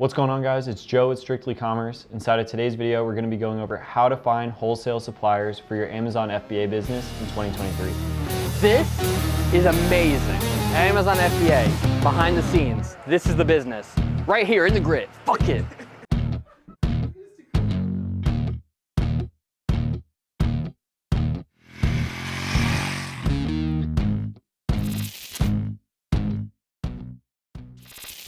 What's going on, guys? It's Joe with Strictly Commerce. Inside of today's video, we're going to be going over how to find wholesale suppliers for your Amazon FBA business in 2023. This is amazing. Amazon FBA, behind the scenes. This is the business. Right here in the grid. Fuck it.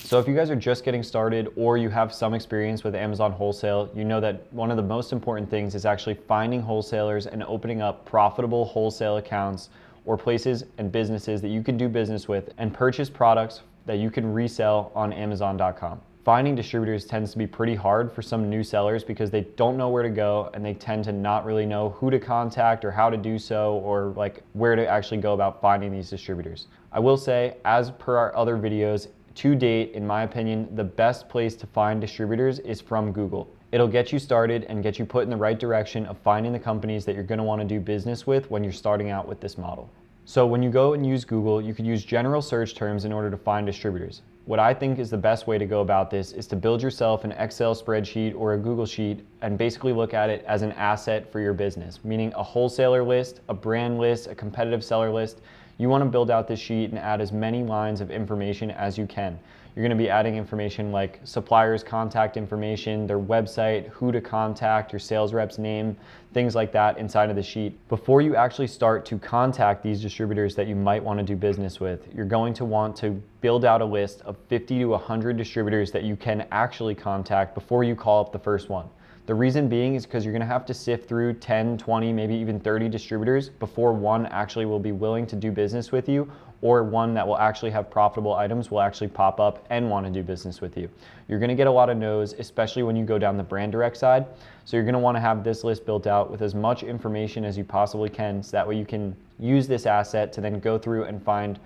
So if you guys are just getting started or you have some experience with Amazon wholesale, you know that one of the most important things is actually finding wholesalers and opening up profitable wholesale accounts or places and businesses that you can do business with and purchase products that you can resell on Amazon.com. Finding distributors tends to be pretty hard for some new sellers because they don't know where to go and they tend to not really know who to contact or how to do so, or like where to actually go about finding these distributors. I will say, as per our other videos, to date, in my opinion, the best place to find distributors is from Google. It'll get you started and get you put in the right direction of finding the companies that you're going to want to do business with when you're starting out with this model. So when you go and use Google, you could use general search terms in order to find distributors. What I think is the best way to go about this is to build yourself an Excel spreadsheet or a Google sheet and basically look at it as an asset for your business, meaning a wholesaler list, a brand list, a competitive seller list. You want to build out this sheet and add as many lines of information as you can. You're going to be adding information like suppliers' contact information, their website, who to contact, your sales rep's name, things like that inside of the sheet. Before you actually start to contact these distributors that you might want to do business with, you're going to want to build out a list of 50 to 100 distributors that you can actually contact before you call up the first one. The reason being is because you're going to have to sift through 10, 20, maybe even 30 distributors before one actually will be willing to do business with you, or one that will actually have profitable items will actually pop up and want to do business with you. You're going to get a lot of no's, especially when you go down the brand direct side. So you're going to want to have this list built out with as much information as you possibly can, so that way you can use this asset to then go through and find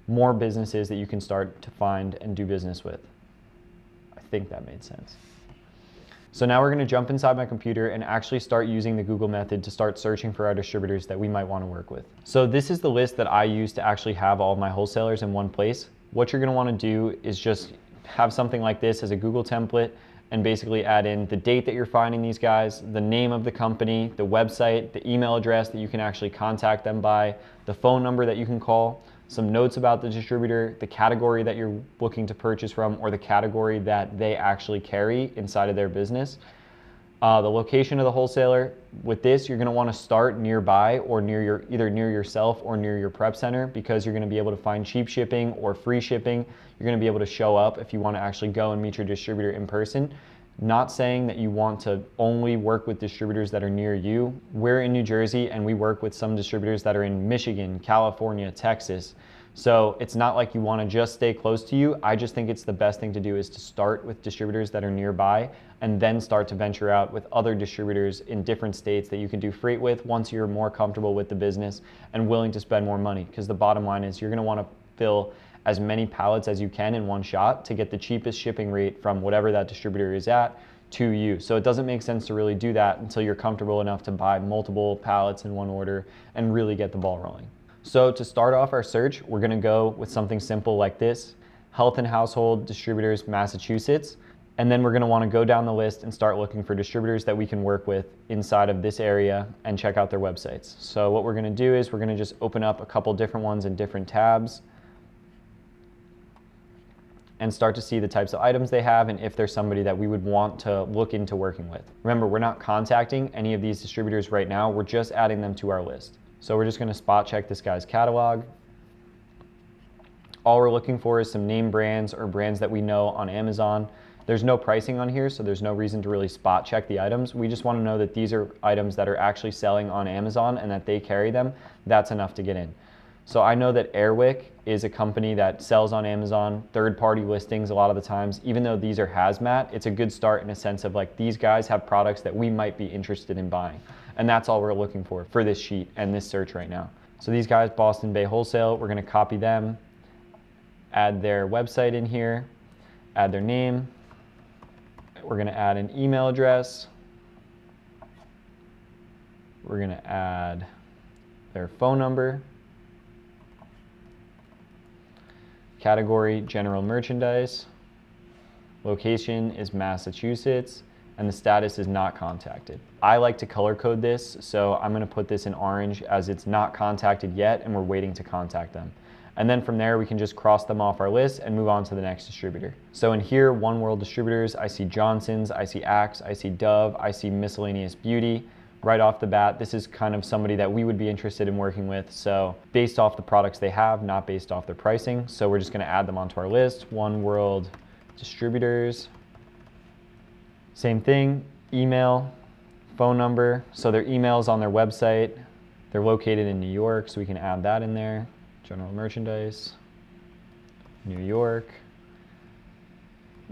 more businesses that you can start to find and do business with. I think that made sense. So now we're going to jump inside my computer and actually start using the Google method to start searching for our distributors that we might want to work with. So this is the list that I use to actually have all of my wholesalers in one place. What you're going to want to do is just have something like this as a Google template and basically add in the date that you're finding these guys, the name of the company, the website, the email address that you can actually contact them by, the phone number that you can call, some notes about the distributor, the category that you're looking to purchase from, or the category that they actually carry inside of their business. The location of the wholesaler. With this, you're going to want to start nearby or either near yourself or near your prep center, because you're going to be able to find cheap shipping or free shipping. You're going to be able to show up if you want to actually go and meet your distributor in person. Not saying that you want to only work with distributors that are near you. We're in New Jersey and we work with some distributors that are in Michigan, California, Texas. So it's not like you want to just stay close to you. I just think it's the best thing to do is to start with distributors that are nearby and then start to venture out with other distributors in different states that you can do freight with once you're more comfortable with the business and willing to spend more money. Because the bottom line is you're going to want to fill as many pallets as you can in one shot to get the cheapest shipping rate from whatever that distributor is at to you. So it doesn't make sense to really do that until you're comfortable enough to buy multiple pallets in one order and really get the ball rolling. So to start off our search, we're going to go with something simple like this: Health and Household Distributors, Massachusetts. And then we're going to want to go down the list and start looking for distributors that we can work with inside of this area and check out their websites. So what we're going to do is we're going to just open up a couple different ones in different tabs and start to see the types of items they have and if there's somebody that we would want to look into working with. Remember, we're not contacting any of these distributors right now. We're just adding them to our list. So we're just going to spot check this guy's catalog. All we're looking for is some name brands or brands that we know on Amazon. There's no pricing on here, so there's no reason to really spot check the items. We just want to know that these are items that are actually selling on Amazon and that they carry them. That's enough to get in. So I know that Airwick is a company that sells on Amazon, third-party listings a lot of the times. Even though these are hazmat, it's a good start in a sense of like, these guys have products that we might be interested in buying. And that's all we're looking for this sheet and this search right now. So these guys, Boston Bay Wholesale, we're going to copy them, add their website in here, add their name. We're going to add an email address. We're going to add their phone number. Category, general merchandise. location is Massachusetts, and the status is not contacted. I like to color code this, so I'm gonna put this in orange as it's not contacted yet and we're waiting to contact them. And then from there, we can just cross them off our list and move on to the next distributor. So in here, One World Distributors, I see Johnson's, I see Axe, I see Dove, I see Miscellaneous Beauty. Right off the bat, this is kind of somebody that we would be interested in working with. So based off the products they have, not based off their pricing. So we're just gonna add them onto our list. One World Distributors. Same thing, email, phone number. So their email is on their website. They're located in New York, so we can add that in there. General merchandise, New York,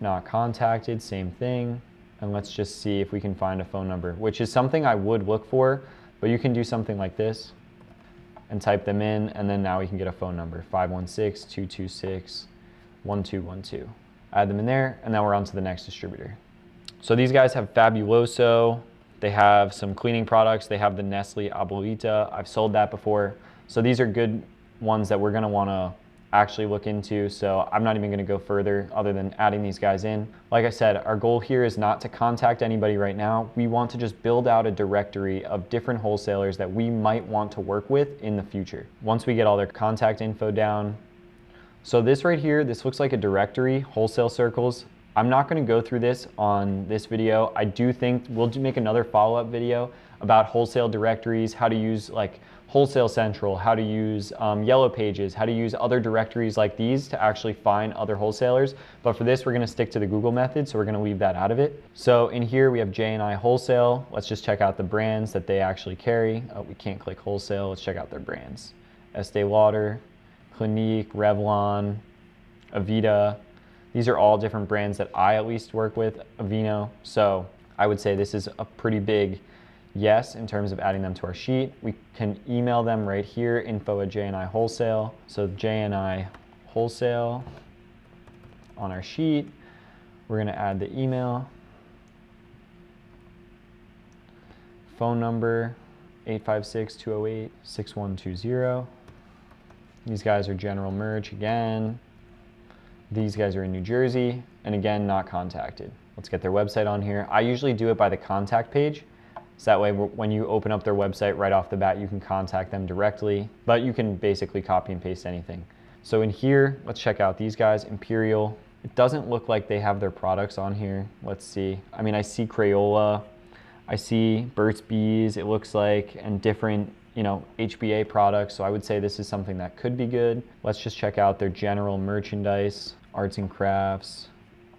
not contacted, same thing. And let's just see if we can find a phone number, which is something I would look for, but you can do something like this and type them in, and then now we can get a phone number, 516-226-1212. Add them in there, and now we're on to the next distributor. So these guys have Fabuloso, they have some cleaning products, they have the Nestle Abuelita. I've sold that before. So these are good ones that we're gonna wanna actually look into, so I'm not even gonna go further other than adding these guys in. Like I said, our goal here is not to contact anybody right now. We want to just build out a directory of different wholesalers that we might want to work with in the future. Once we get all their contact info down. So this right here, this looks like a directory, wholesale circles. I'm not gonna go through this on this video. I do think we'll make another follow-up video about wholesale directories, how to use like Wholesale Central, how to use Yellow Pages, how to use other directories like these to actually find other wholesalers. But for this, we're gonna stick to the Google method, so we're gonna leave that out of it. So in here, we have J&I Wholesale. Let's just check out the brands that they actually carry. Oh, we can't click wholesale. Let's check out their brands. Estee Lauder, Clinique, Revlon, Avita. These are all different brands that I at least work with, Aveeno. So I would say this is a pretty big yes in terms of adding them to our sheet. We can email them right here, info@J&I Wholesale. So J&I Wholesale on our sheet. We're gonna add the email. Phone number, 856-208-6120. These guys are general merch again. These guys are in New Jersey, and again, not contacted. Let's get their website on here. I usually do it by the contact page. So that way, when you open up their website right off the bat, you can contact them directly, but you can basically copy and paste anything. So in here, let's check out these guys, Imperial. It doesn't look like they have their products on here. Let's see. I mean, I see Crayola, I see Burt's Bees, it looks like, and different, HBA products. So I would say this is something that could be good. Let's just check out their general merchandise, arts and crafts.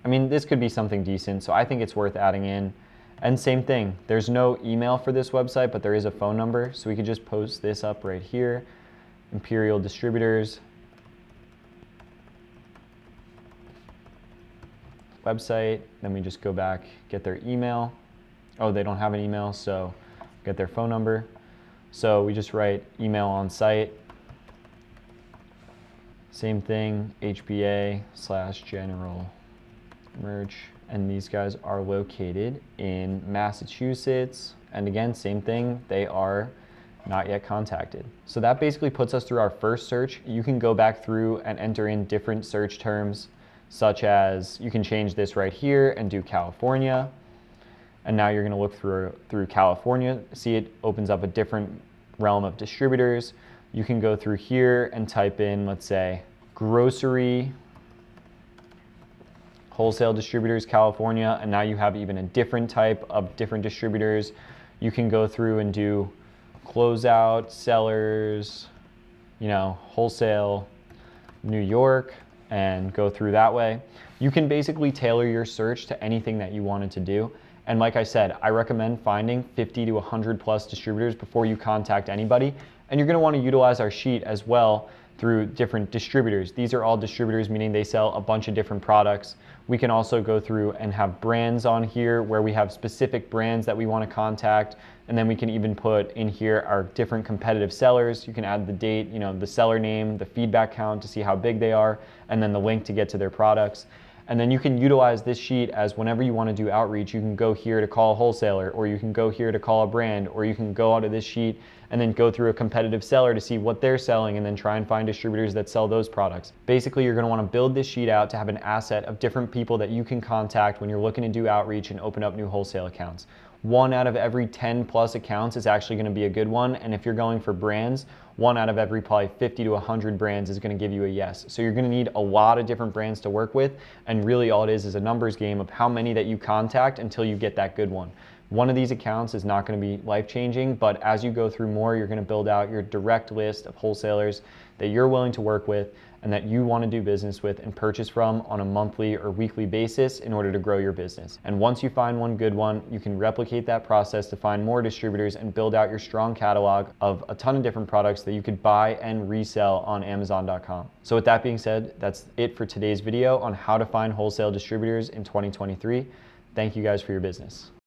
I mean, this could be something decent, so I think it's worth adding in. And same thing, there's no email for this website, but there is a phone number, so we could just post this up right here. Imperial Distributors. Website, then we just go back, get their email. Oh, they don't have an email, so get their phone number. So we just write email on site. Same thing, HBA/general merch. And these guys are located in Massachusetts. And again, same thing, they are not yet contacted. So that basically puts us through our first search. You can go back through and enter in different search terms, such as you can change this right here and do California. And now you're gonna look through California, see it opens up a different realm of distributors. You can go through here and type in, let's say, grocery, wholesale distributors, California, and now you have even a different type of different distributors. You can go through and do closeout, sellers, wholesale, New York, and go through that way. You can basically tailor your search to anything that you wanted to do. And like I said, I recommend finding 50 to 100 plus distributors before you contact anybody. And you're gonna wanna utilize our sheet as well through different distributors. These are all distributors, meaning they sell a bunch of different products. We can also go through and have brands on here where we have specific brands that we wanna contact. And then we can even put in here our different competitive sellers. You can add the date, the seller name, the feedback count to see how big they are, and then the link to get to their products. And then you can utilize this sheet as whenever you want to do outreach, you can go here to call a wholesaler, or you can go here to call a brand, or you can go onto this sheet and then go through a competitive seller to see what they're selling and then try and find distributors that sell those products. Basically, you're going to want to build this sheet out to have an asset of different people that you can contact when you're looking to do outreach and open up new wholesale accounts. 1 out of every 10 plus accounts is actually going to be a good one. And if you're going for brands, 1 out of every probably 50 to 100 brands is going to give you a yes. So you're going to need a lot of different brands to work with. And really all it is a numbers game of how many that you contact until you get that good one. One of these accounts is not going to be life-changing, but as you go through more, you're going to build out your direct list of wholesalers that you're willing to work with and that you want to do business with and purchase from on a monthly or weekly basis in order to grow your business. And once you find one good one, you can replicate that process to find more distributors and build out your strong catalog of a ton of different products that you could buy and resell on Amazon.com. So with that being said, that's it for today's video on how to find wholesale distributors in 2023. Thank you guys for your business.